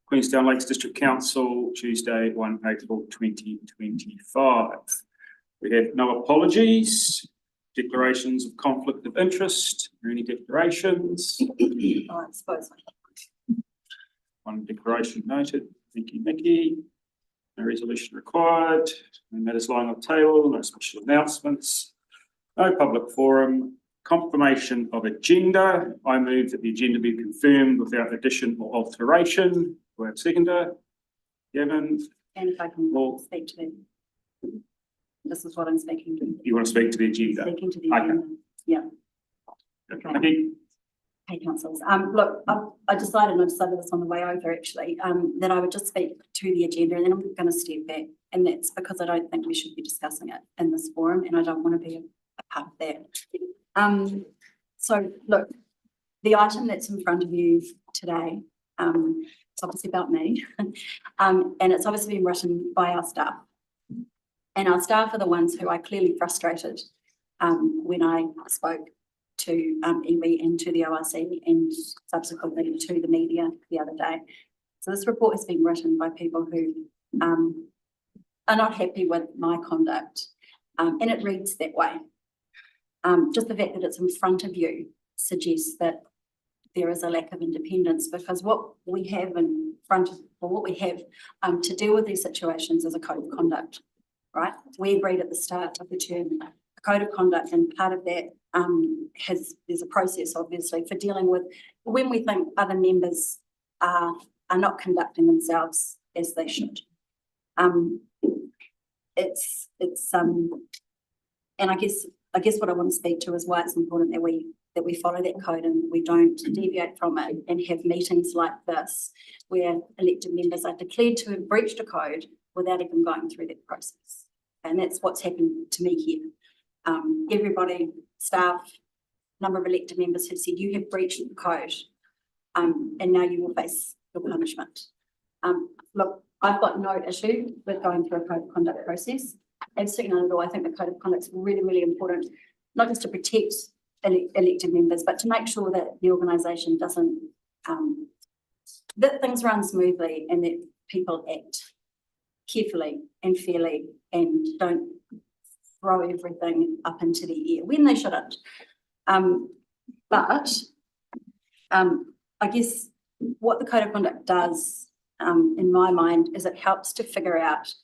Queenstown Lakes District Council, Tuesday, 1 April 2025. We have no apologies, declarations of conflict of interest. Are there any declarations? I suppose. One declaration noted. Thank you, Nikki. No resolution required. No matters lying on the table. No special announcements. No public forum. Confirmation of agenda. I move that the agenda be confirmed without addition or alteration. Do I have a seconder? Gavin? And if I can speak to them. This is what I'm speaking to. You want to speak to the agenda? Speaking to the agenda. Okay. Yeah. Okay. Nikki? Hey, councils. Look, I decided this on the way over actually, that I would just speak to the agenda and then I'm going to step back. And that's because I don't think we should be discussing it in this forum and I don't want to be a part of that. So look, the item that's in front of you today, it's obviously about me, and it's obviously been written by our staff. And our staff are the ones who I clearly frustrated when I spoke to iwi and to the ORC and subsequently to the media the other day. So this report has been written by people who are not happy with my conduct, and it reads that way. Just the fact that it's in front of you suggests that there is a lack of independence, because what we have in front of, or what we have to deal with these situations is a code of conduct, right? We agreed at the start of the term a code of conduct, and part of that there's a process obviously for dealing with when we think other members are not conducting themselves as they should. And I guess what I want to speak to is why it's important that we follow that code and we don't deviate from it and have meetings like this where elected members are declared to have breached a code without even going through that process. And that's what's happened to me here. Everybody, staff, number of elected members have said you have breached the code, and now you will face your punishment. Look, I've got no issue with going through a code of conduct process. Absolutely none at all. I think the code of conduct is really, really important, not just to protect elected members, but to make sure that the organisation doesn't, that things run smoothly and that people act carefully and fairly and don't throw everything up into the air when they shouldn't. But I guess what the code of conduct does, in my mind, is it helps to figure out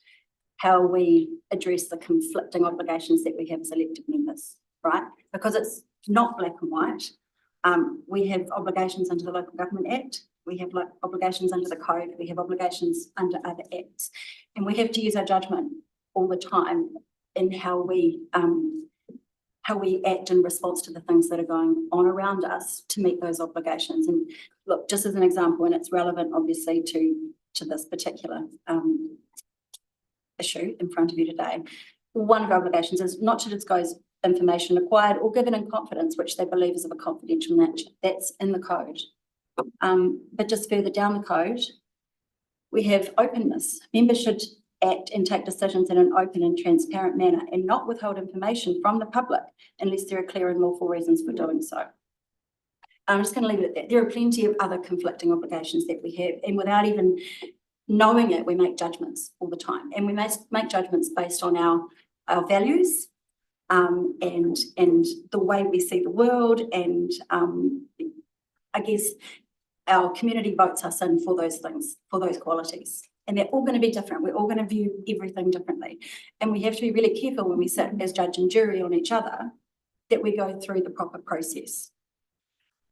how we address the conflicting obligations that we have as elected members, right? Because it's not black and white. We have obligations under the Local Government Act, we have obligations under the code, we have obligations under other acts, and we have to use our judgment all the time in how we act in response to the things that are going on around us to meet those obligations. And look, just as an example, and it's relevant obviously to this particular issue in front of you today, one of our obligations is not to disclose information acquired or given in confidence which they believe is of a confidential nature. That's in the code. But just further down the code, we have openness. Members should act and take decisions in an open and transparent manner and not withhold information from the public unless there are clear and lawful reasons for doing so. I'm just going to leave it at that. There are plenty of other conflicting obligations that we have, and without even knowing it, we make judgments all the time, and we make judgments based on our values and the way we see the world, and I guess our community votes us in for those things, for those qualities. And they're all going to be different. We're all going to view everything differently. And we have to be really careful when we sit as judge and jury on each other that we go through the proper process.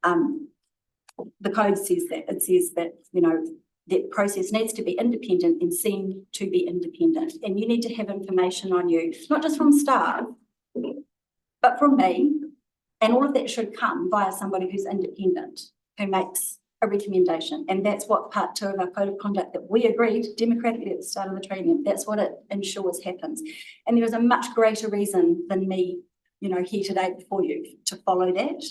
The code says that. It says that, you know, that process needs to be independent and seen to be independent. And you need to have information on you, not just from staff, but from me. And all of that should come via somebody who's independent, who makes a recommendation. And that's what part 2 of our code of conduct that we agreed democratically at the start of the training, that's what it ensures happens. And there is a much greater reason than me, you know, here today before you to follow that.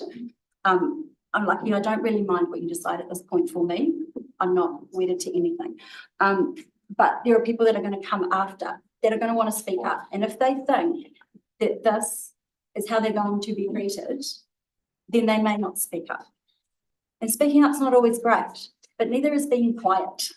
I'm lucky, I don't really mind what you decide at this point for me. I'm not wedded to anything. But there are people that are going to come after, that are going to want to speak up. And if they think that this is how they're going to be treated, then they may not speak up. And speaking up's not always great, but neither is being quiet.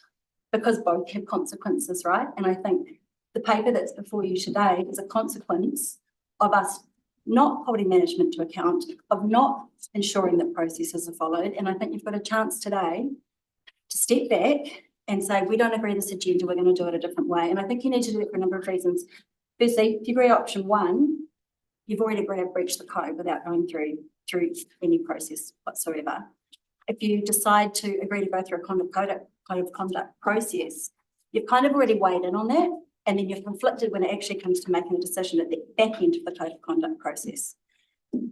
because both have consequences, right? And I think the paper that's before you today is a consequence of us not holding management to account, of not ensuring that processes are followed. And I think you've got a chance today to step back and say, we don't agree with this agenda, we're going to do it a different way. And I think you need to do it for a number of reasons. Firstly, if you agree option one, you've already breached the code without going through any process whatsoever. If you decide to agree to go through a code of conduct process, you've kind of already weighed in on that, and then you're conflicted when it actually comes to making a decision at the back end of the code of conduct process.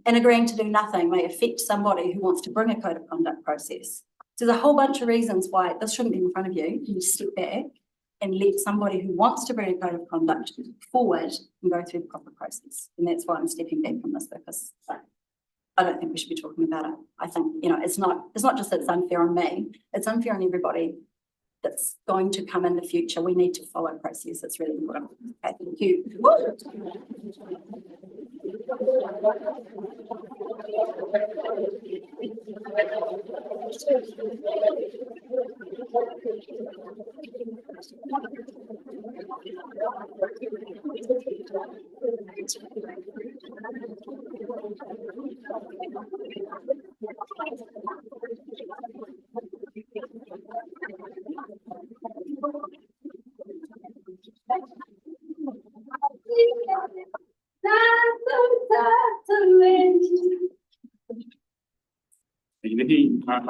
And agreeing to do nothing may affect somebody who wants to bring a code of conduct process. So there's a whole bunch of reasons why this shouldn't be in front of you. You need to step back and let somebody who wants to bring a code of conduct forward and go through the proper process. And that's why I'm stepping back from this, because I don't think we should be talking about it. I think, you know, it's not just that it's unfair on me, it's unfair on everybody that's going to come in the future. We need to follow process. It's really important. Okay, thank you.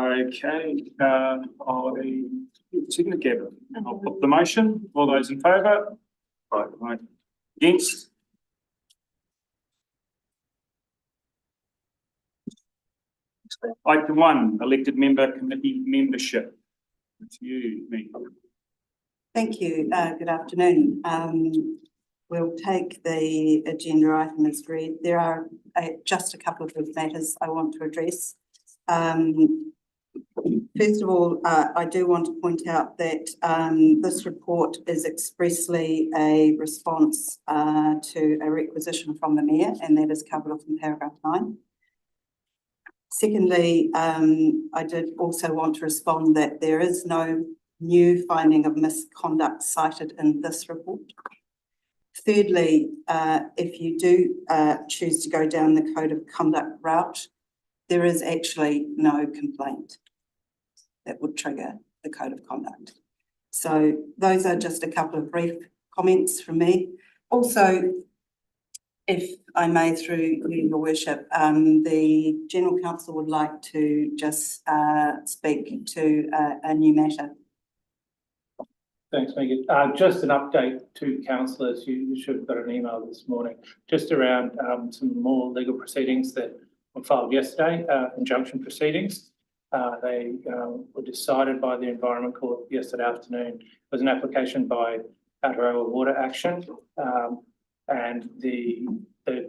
Okay, second Gavin. I'll put the motion. All those in favour? Right. Against? Item 1, elected member committee membership. It's you, me. Thank you. Good afternoon. We'll take the agenda item as read. There are just a couple of matters I want to address. First of all, I do want to point out that this report is expressly a response to a requisition from the Mayor, and that is covered off in paragraph 9. Secondly, I did also want to respond that there is no new finding of misconduct cited in this report. Thirdly, if you do choose to go down the code of conduct route, there is actually no complaint that would trigger the code of conduct. So those are just a couple of brief comments from me. Also, if I may, through your worship, the General Counsel would like to just speak to a new matter. Thanks, Megan. Just an update to councillors. You should have got an email this morning, just around some more legal proceedings that were filed yesterday, injunction proceedings. They were decided by the Environment Court yesterday afternoon. It was an application by Aotearoa Water Action, and the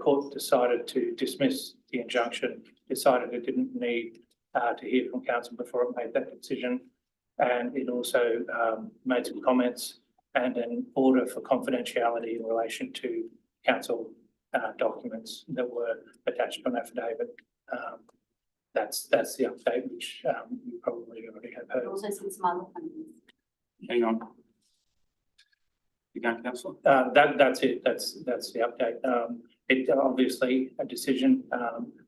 court decided to dismiss the injunction, decided it didn't need to hear from council before it made that decision. And it also made some comments and an order for confidentiality in relation to council documents that were attached to an affidavit. That's the update, which you probably already have heard. Also some other things. Hang on. You going, Councillor? That's it. That's the update. It obviously a decision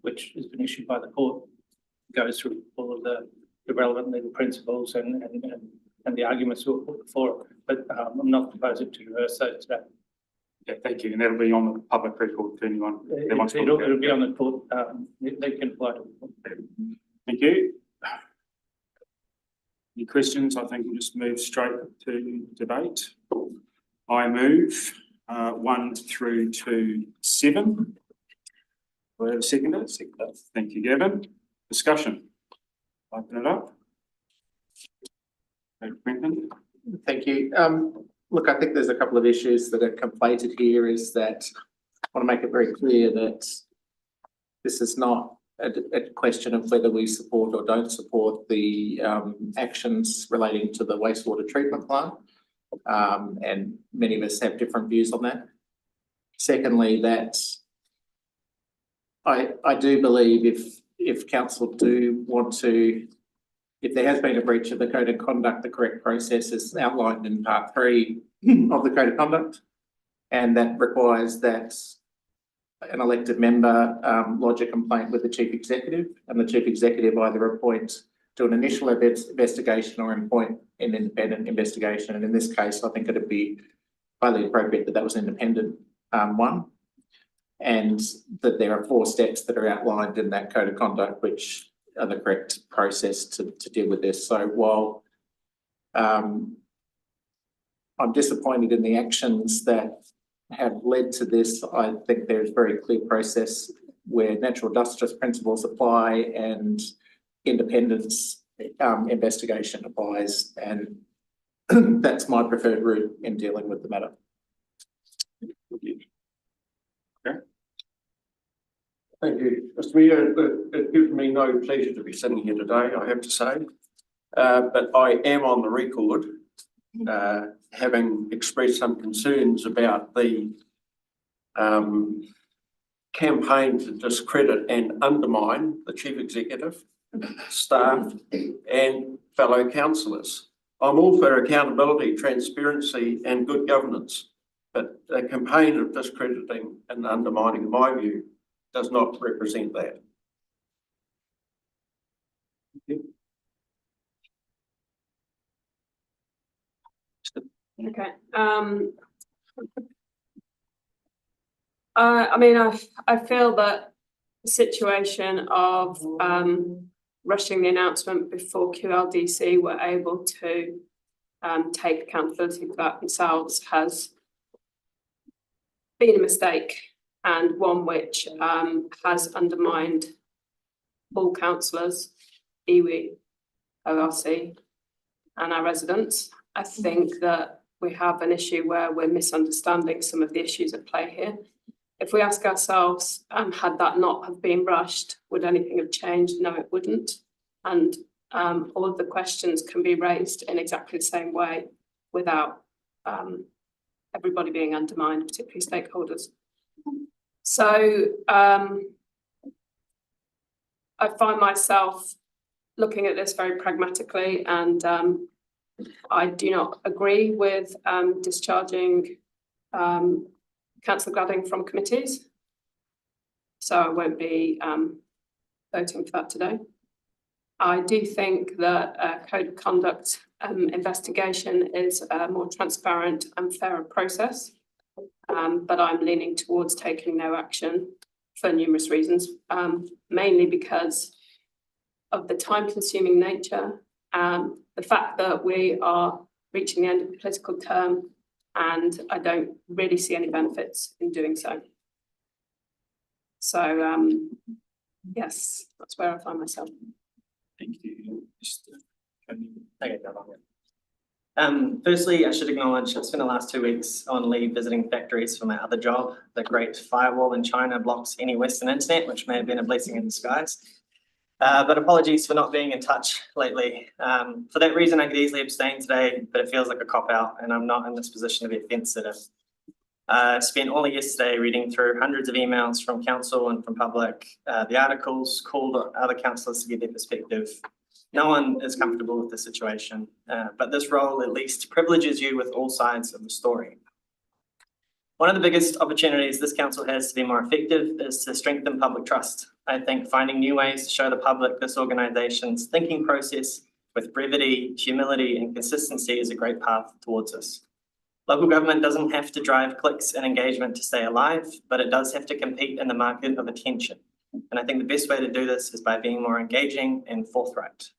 which has been issued by the court goes through all of the relevant legal principles and the arguments that were put before it. But I'm not proposing to reverse those today. Yeah, thank you. And that'll be on the public record for anyone. It'll be on the court. They can apply to the court. Thank you. Any questions? I think we'll just move straight to debate. I move 1 through to 7. Do I have a seconder? Seconder. Thank you, Gavin. Discussion. Open it up. Quentin. Thank you. Look, I think there's a couple of issues that are conflated here. Is that I want to make it very clear that this is not a question of whether we support or don't support the actions relating to the wastewater treatment plant, and many of us have different views on that. Secondly, that I do believe if council do want to if there has been a breach of the code of conduct, the correct process is outlined in part 3 of the code of conduct. And that requires that an elected member lodge a complaint with the chief executive, and the chief executive either appoint to an initial investigation or appoint an independent investigation. And in this case, I think it'd be highly appropriate that that was an independent one, and that there are 4 steps that are outlined in that code of conduct, which are the correct process to deal with this. So while I'm disappointed in the actions that have led to this, I think there's very clear process where natural justice principles apply and independence investigation applies, and that's my preferred route in dealing with the matter. Thank you, Mr. Mayor. It gives me no pleasure to be sitting here today, I have to say. But I am on the record, having expressed some concerns about the campaign to discredit and undermine the chief executive, staff and fellow councillors. I'm all for accountability, transparency and good governance, but a campaign of discrediting and undermining, in my view, does not represent that. Okay. I mean, I feel that the situation of rushing the announcement before QLDC were able to take accountability for that themselves has been a mistake, and one which has undermined all councillors, iwi, ORC and our residents. I think that we have an issue where we're misunderstanding some of the issues at play here. If we ask ourselves, had that not have been rushed, would anything have changed? No, it wouldn't. And all of the questions can be raised in exactly the same way without everybody being undermined, particularly stakeholders. So I find myself looking at this very pragmatically, and I do not agree with discharging Councillor Gladding from committees. So I won't be voting for that today. I do think that a code of conduct investigation is a more transparent and fairer process, but I'm leaning towards taking no action for numerous reasons, mainly because of the time-consuming nature, the fact that we are reaching the end of the political term, and I don't really see any benefits in doing so. So, yes, that's where I find myself. Thank you. Okay, firstly, I should acknowledge I've spent the last 2 weeks on leave visiting factories for my other job. The Great Firewall in China blocks any Western internet, which may have been a blessing in disguise. But apologies for not being in touch lately. For that reason, I could easily abstain today, but it feels like a cop-out, and I'm not in this position to be offence sitter. I spent all of yesterday reading through hundreds of emails from council and from public, the articles, called other councillors to get their perspective. No one is comfortable with the situation, but this role at least privileges you with all sides of the story. One of the biggest opportunities this council has to be more effective is to strengthen public trust. I think finding new ways to show the public this organisation's thinking process with brevity, humility and consistency is a great path towards this. Local government doesn't have to drive clicks and engagement to stay alive, but it does have to compete in the market of attention. And I think the best way to do this is by being more engaging and forthright.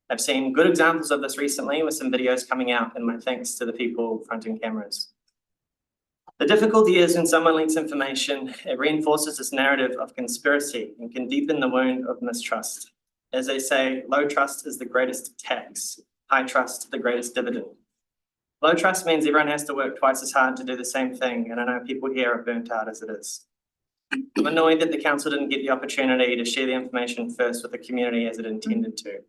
I've seen good examples of this recently with some videos coming out, and my thanks to the people fronting cameras. The difficulty is when someone leaks information, it reinforces this narrative of conspiracy and can deepen the wound of mistrust. As they say, low trust is the greatest tax, high trust the greatest dividend. Low trust means everyone has to work twice as hard to do the same thing, and I know people here are burnt out as it is. I'm annoyed that the council didn't get the opportunity to share the information first with the community as it intended to.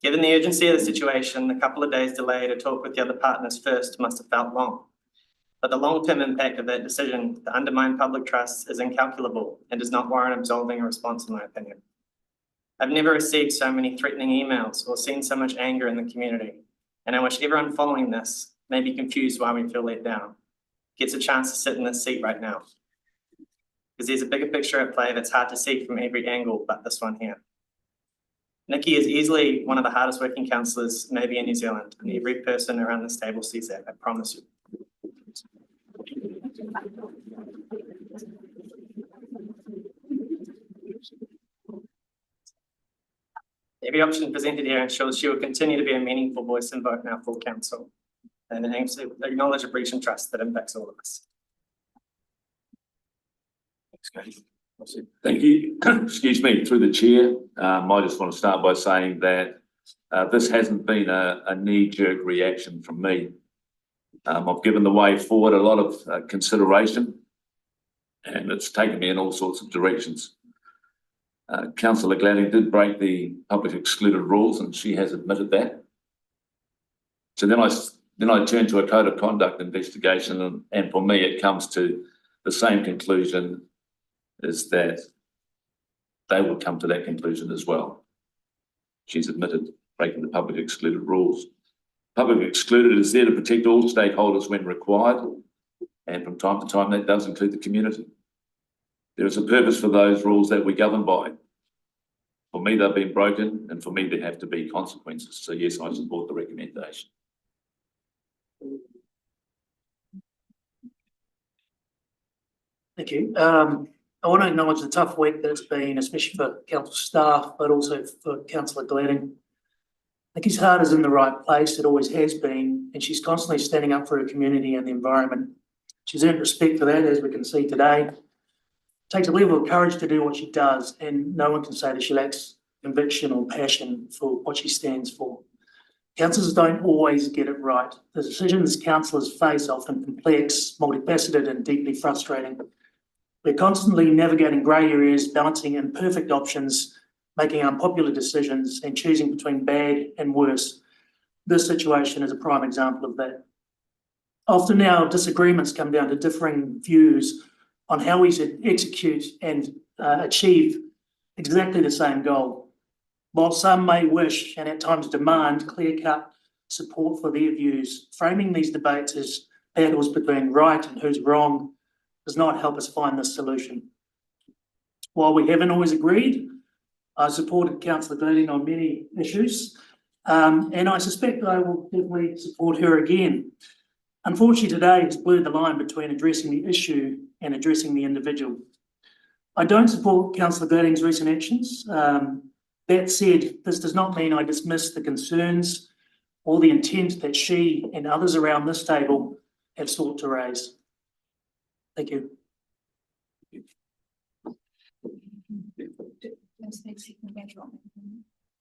Given the urgency of the situation, the couple of days delay to talk with the other partners first must have felt long. But the long-term impact of that decision to undermine public trust is incalculable and does not warrant absolving a response, in my opinion. I've never received so many threatening emails or seen so much anger in the community. And I wish everyone following this may be confused why we feel let down, gets a chance to sit in this seat right now. Because there's a bigger picture at play that's hard to see from every angle but this one here. Nikki is easily one of the hardest working councillors maybe in New Zealand, and every person around this table sees that, I promise you. Every option presented here ensures she will continue to be a meaningful voice and vote in our full council, and it aims to acknowledge a breach in trust that impacts all of us. Thank you. Excuse me, through the chair. I just want to start by saying that this hasn't been a knee-jerk reaction from me. I've given the way forward a lot of consideration, and it's taken me in all sorts of directions. Councillor Gladding did break the public excluded rules, and she has admitted that. So then I turned to a code of conduct investigation, and for me it comes to the same conclusion, is that they will come to that conclusion as well. She's admitted breaking the public excluded rules. Public excluded is there to protect all stakeholders when required, and from time to time that does include the community. There is a purpose for those rules that we govern by. For me, they've been broken, and for me, there have to be consequences. So yes, I support the recommendation. Thank you. I want to acknowledge the tough week that it's been, especially for council staff, but also for Councillor Gladding. Nikki's heart is in the right place, it always has been, and she's constantly standing up for her community and the environment. She's earned respect for that, as we can see today. It takes a level of courage to do what she does, and no one can say that she lacks conviction or passion for what she stands for. Councillors don't always get it right. The decisions councillors face are often complex, multifaceted, and deeply frustrating. We're constantly navigating grey areas, balancing imperfect options, making unpopular decisions, and choosing between bad and worse. This situation is a prime example of that. Often our disagreements come down to differing views on how we should execute and achieve exactly the same goal. While some may wish and at times demand clear-cut support for their views, framing these debates as battles between right and who's wrong does not help us find this solution. While we haven't always agreed, I supported Councillor Gladding on many issues, and I suspect I will definitely support her again. Unfortunately, today has blurred the line between addressing the issue and addressing the individual. I don't support Councillor Gladding's recent actions. That said, this does not mean I dismiss the concerns or the intent that she and others around this table have sought to raise. Thank you.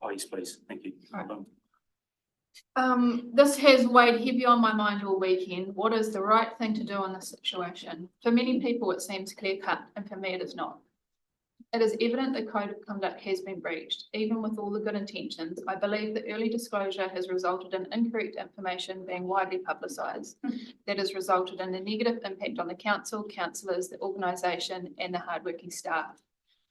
Oh, yes, please. Thank you. This has weighed heavy on my mind all weekend. What is the right thing to do in this situation? For many people, it seems clear-cut, and for me, it is not. It is evident the code of conduct has been breached. Even with all the good intentions, I believe that early disclosure has resulted in incorrect information being widely publicised. That has resulted in a negative impact on the council, councillors, the organisation, and the hardworking staff.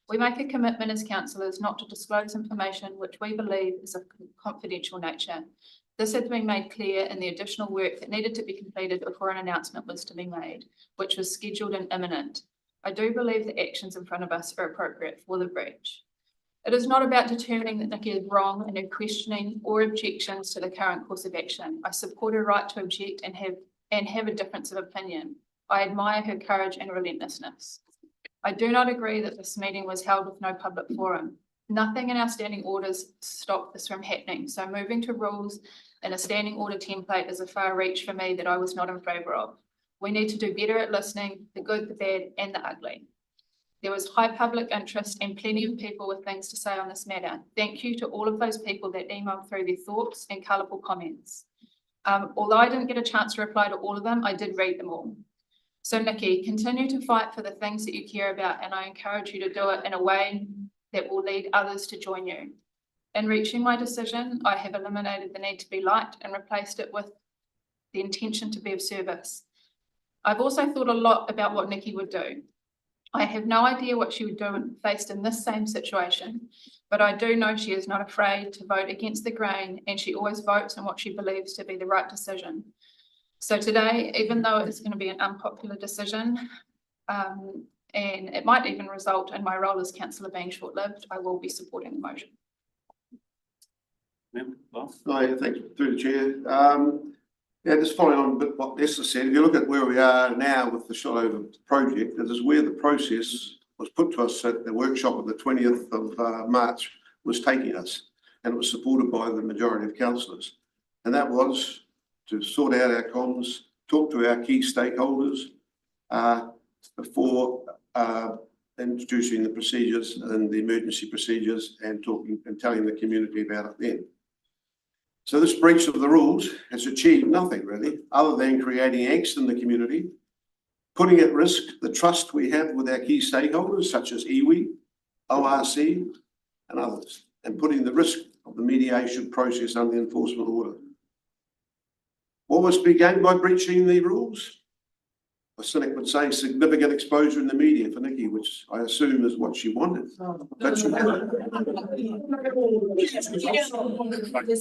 We make a commitment as councillors not to disclose information which we believe is of confidential nature. This has been made clear in the additional work that needed to be completed before an announcement was to be made, which was scheduled and imminent. I do believe the actions in front of us are appropriate for the breach. It is not about determining that Nikki is wrong in her questioning or objections to the current course of action. I support her right to object and have a difference of opinion. I admire her courage and relentlessness. I do not agree that this meeting was held with no public forum. Nothing in our standing orders stopped this from happening, so moving to rules and a standing order template is a far reach for me that I was not in favour of. We need to do better at listening, the good, the bad, and the ugly. There was high public interest and plenty of people with things to say on this matter. Thank you to all of those people that emailed through their thoughts and colourful comments. Although I didn't get a chance to reply to all of them, I did read them all. So Nikki, continue to fight for the things that you care about, and I encourage you to do it in a way that will lead others to join you. In reaching my decision, I have eliminated the need to be liked and replaced it with the intention to be of service. I've also thought a lot about what Nikki would do. I have no idea what she would do faced in this same situation, but I do know she is not afraid to vote against the grain, and she always votes on what she believes to be the right decision. So today, even though it's going to be an unpopular decision, and it might even result in my role as councillor being short-lived, I will be supporting the motion. Hi, thanks through the chair. Yeah, just following on a bit what Esther said, if you look at where we are now with the Shotover project, it is where the process was put to us at the workshop of the 20th of March was taking us, and it was supported by the majority of councillors. And that was to sort out our comms, talk to our key stakeholders before introducing the procedures and the emergency procedures and talking and telling the community about it then. So this breach of the rules has achieved nothing really, other than creating angst in the community, putting at risk the trust we have with our key stakeholders such as iwi, ORC and others, and putting the risk of the mediation process under the enforcement order. What was to be gained by breaching the rules? A cynic would say significant exposure in the media for Nikki, which I assume is what she wanted. But she didn't.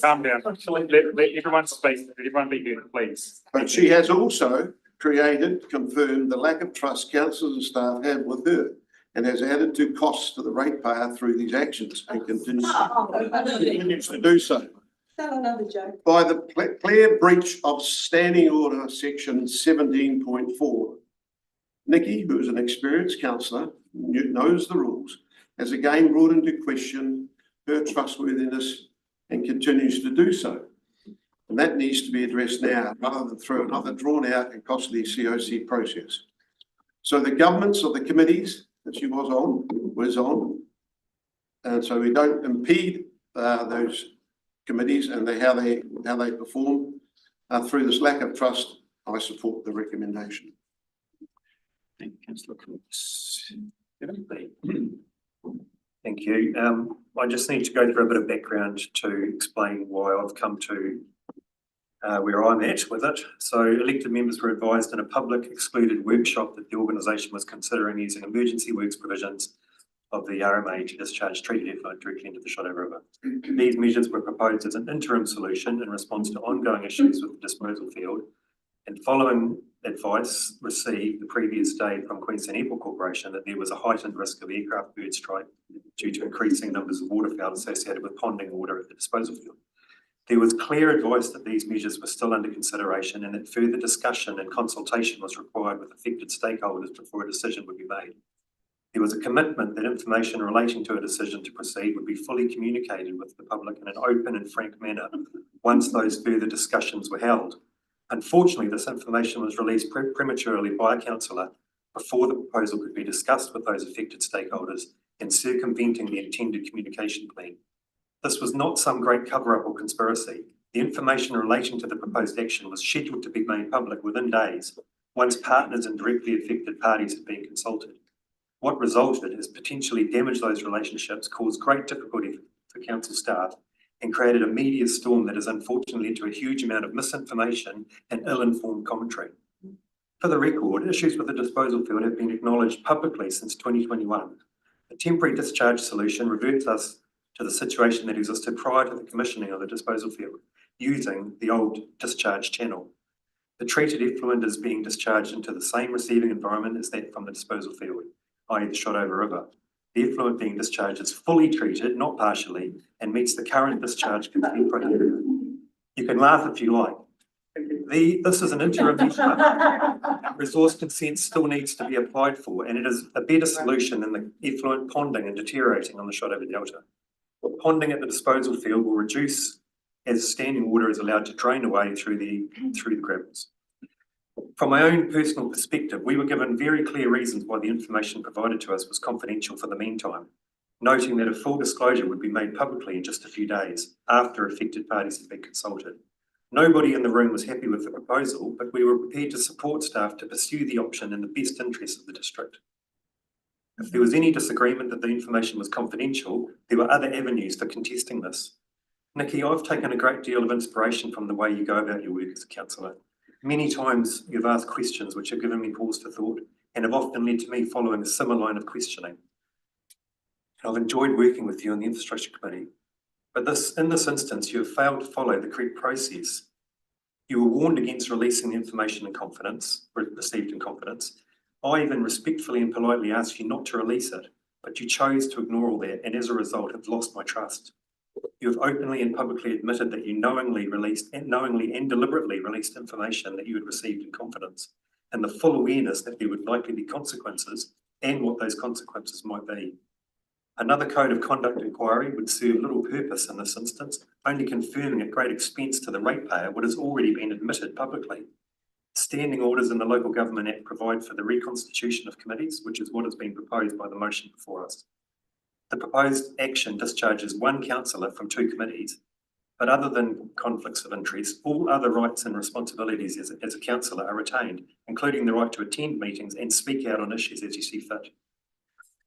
Calm down. Let everyone speak. Let everyone be heard, please. But she has also confirmed the lack of trust councillors and staff have with her, and has added to costs to the ratepayer through these actions and continues to do so. Tell another joke. By the clear breach of Standing Order Section 17.4. Nikki, who is an experienced councillor, knows the rules, has again brought into question her trustworthiness and continues to do so. And that needs to be addressed now, rather than through another drawn-out and costly COC process. So the governments of the committees that she was on, and so we don't impede those committees and how they perform through this lack of trust. I support the recommendation. Thank you, Councillor Crooks. Thank you. I just need to go through a bit of background to explain why I've come to where I'm at with it. So elected members were advised in a public excluded workshop that the organisation was considering using emergency works provisions of the RMA to discharge treated effluent directly into the Shotover River. These measures were proposed as an interim solution in response to ongoing issues with the disposal field, and following advice received the previous day from Queensland Airport Corporation that there was a heightened risk of aircraft bird strike due to increasing numbers of waterfowl associated with ponding water at the disposal field. There was clear advice that these measures were still under consideration and that further discussion and consultation was required with affected stakeholders before a decision would be made. There was a commitment that information relating to a decision to proceed would be fully communicated with the public in an open and frank manner once those further discussions were held. Unfortunately, this information was released prematurely by a councillor before the proposal could be discussed with those affected stakeholders and circumventing the intended communication plan. This was not some great cover-up or conspiracy. The information relating to the proposed action was scheduled to be made public within days, once partners and directly affected parties had been consulted. What resulted has potentially damaged those relationships, caused great difficulty for council staff, and created a media storm that has unfortunately led to a huge amount of misinformation and ill-informed commentary. For the record, issues with the disposal field have been acknowledged publicly since 2021. A temporary discharge solution reverts us to the situation that existed prior to the commissioning of the disposal field, using the old discharge channel. The treated effluent is being discharged into the same receiving environment as that from the disposal field, i.e. the Shotover River. The effluent being discharged is fully treated, not partially, and meets the current discharge consent criteria. You can laugh if you like. This is an interim measure. Resource consent still needs to be applied for, and it is a better solution than the effluent ponding and deteriorating on the Shotover Delta. Ponding at the disposal field will reduce as standing water is allowed to drain away through the gravels. From my own personal perspective, we were given very clear reasons why the information provided to us was confidential for the meantime, noting that a full disclosure would be made publicly in just a few days after affected parties had been consulted. Nobody in the room was happy with the proposal, but we were prepared to support staff to pursue the option in the best interest of the district. If there was any disagreement that the information was confidential, there were other avenues for contesting this. Nikki, I've taken a great deal of inspiration from the way you go about your work as a councillor. Many times you've asked questions which have given me pause for thought and have often led to me following a similar line of questioning. I've enjoyed working with you on the Infrastructure Committee. But in this instance, you have failed to follow the correct process. You were warned against releasing the information in confidence, received in confidence. I even respectfully and politely asked you not to release it, but you chose to ignore all that, and as a result have lost my trust. You have openly and publicly admitted that you knowingly and deliberately released information that you had received in confidence, and the full awareness that there would likely be consequences and what those consequences might be. Another code of conduct inquiry would serve little purpose in this instance, only confirming at great expense to the ratepayer what has already been admitted publicly. Standing orders in the Local Government Act provide for the reconstitution of committees, which is what has been proposed by the motion before us. The proposed action discharges one councillor from 2 committees, but other than conflicts of interest, all other rights and responsibilities as a councillor are retained, including the right to attend meetings and speak out on issues as you see fit.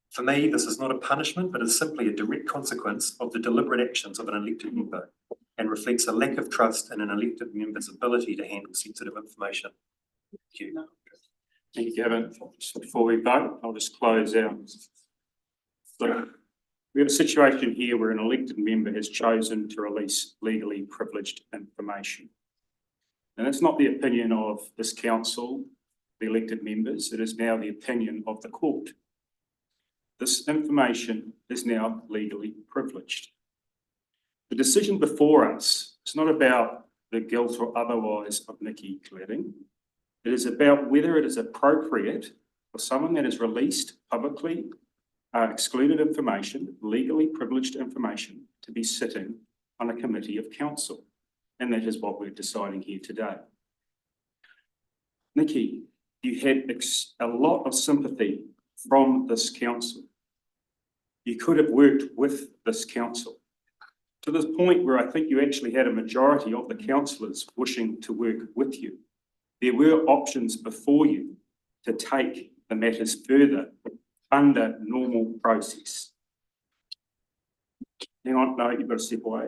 For me, this is not a punishment, but is simply a direct consequence of the deliberate actions of an elected member and reflects a lack of trust in an elected member's ability to handle sensitive information. Thank you. Thank you, Gavin. Just before we vote, I'll just close out. Look, we have a situation here where an elected member has chosen to release legally privileged information. And it's not the opinion of this council, the elected members, it is now the opinion of the court. This information is now legally privileged. The decision before us is not about the guilt or otherwise of Nikki Gladding. It is about whether it is appropriate for someone that has released publicly excluded information, legally privileged information, to be sitting on a committee of council. And that is what we're deciding here today. Nikki, you had a lot of sympathy from this council. You could have worked with this council to this point where I think you actually had a majority of the councillors wishing to work with you. There were options before you to take the matters further under normal process. Hang on, no, you've got to step away.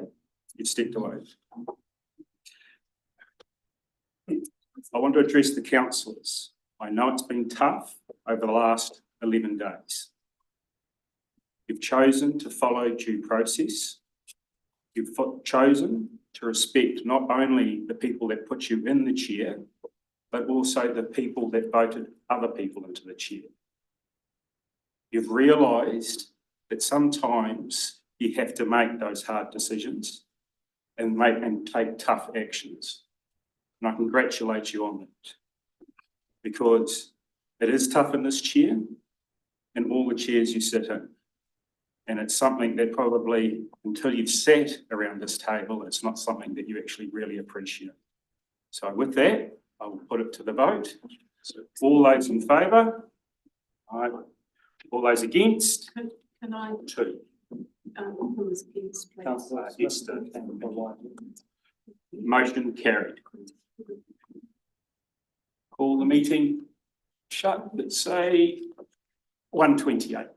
You've stepped away. I want to address the councillors. I know it's been tough over the last 11 days. You've chosen to follow due process. You've chosen to respect not only the people that put you in the chair, but also the people that voted other people into the chair. You've realised that sometimes you have to make those hard decisions and take tough actions. And I congratulate you on that, because it is tough in this chair and all the chairs you sit in. And it's something that probably, until you've sat around this table, it's not something that you actually really appreciate. So with that, I will put it to the vote. So all those in favour? Aye. All those against? Can I, 2. who was against, please? Councillor Esther. Motion carried. Call the meeting shut, let's say 1:28.